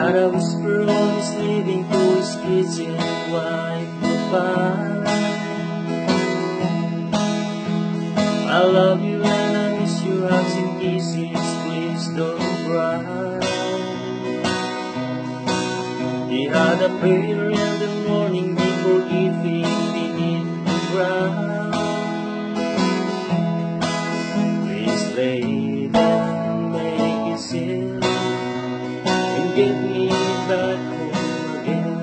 Not a whisper on his leaving to his kids in white goodbye. I love you and I miss your hugs and kisses, please don't cry. He had a prayer in the morning before giving beneath the ground. Please lay down, make it still, and get me back home again.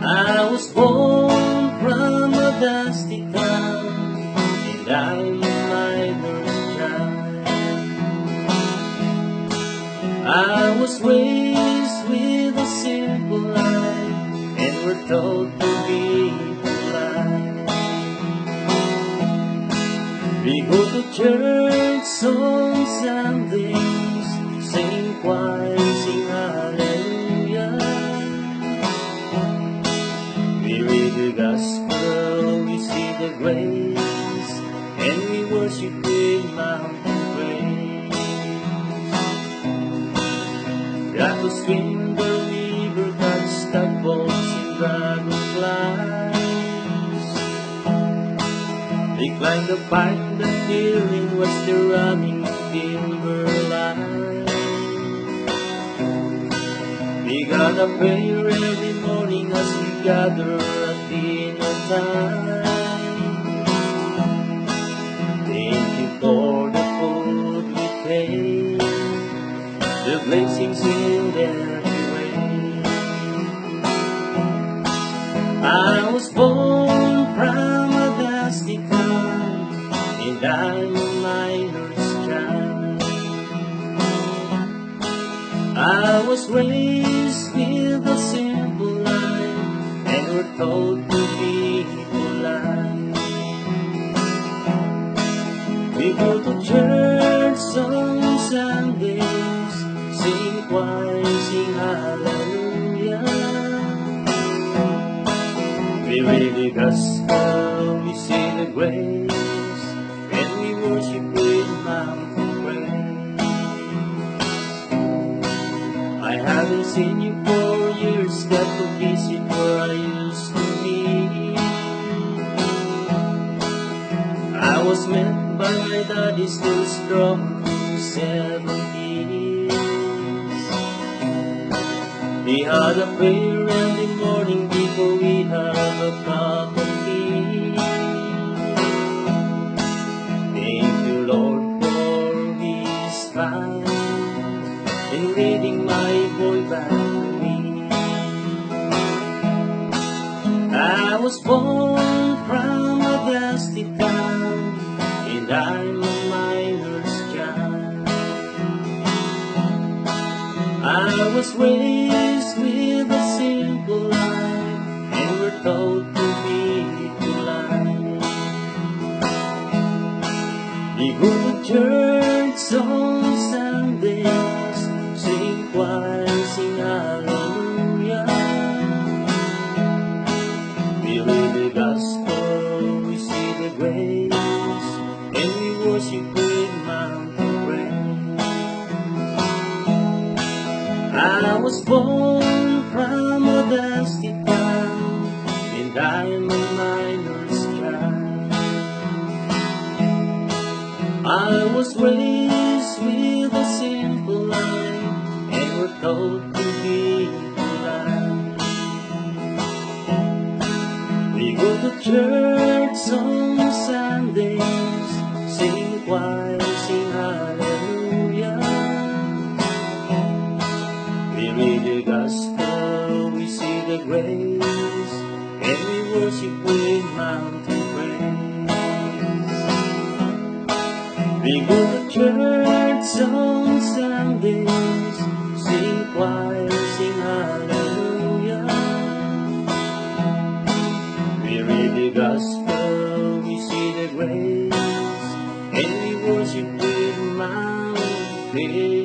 I was born from a dusty town, and I'm a miner's child. I was raised with a simple life, and we're told to be polite. We go to church on Sundays, sing choir, sing hallelujah. We read the gospel, we see the grace, and we worship with mountain praise. Got to swim the river, catch tugboats and dragonflies. We climb the pike that dealing was the running timberline. We gotta pray every morning as we gather at dinner time. Thank you for the food we take, the blessings in every way. I was born from a dusty town, and I'm a miner's child. I was raised with a simple life, and we're told to be polite. We go to church on Sundays, sing choir, sing hallelujah. We read the gospel, we see the grace, and we worship with mountain praise. I haven't seen you for years, got to visit where I used to be. I was met by my daddy, still strong, 70s. He had a prayer in the morning before we had a cup of tea. Thank you, Lord, for His fire and leading my boy back to me. I was born from a dusty town, and I'm a miner's child. I was raised with a simple life, and we're told to be polite. We go to church on Sundays, sing choir, sing hallelujah. We read the gospel, we see the grace, and we worship with mountain praise. I was born from a dusty town, and I'm a miner's child. I was raised with a simple life, and we're told to be polite. We go to church on Sundays, sing choir, sing hallelujah. We read the gospel, we see the grace, and we worship with mountain praise. We go to church on Sundays, sing choir, sing hallelujah. We read the gospel, we see the grace, and we worship with mountain praise.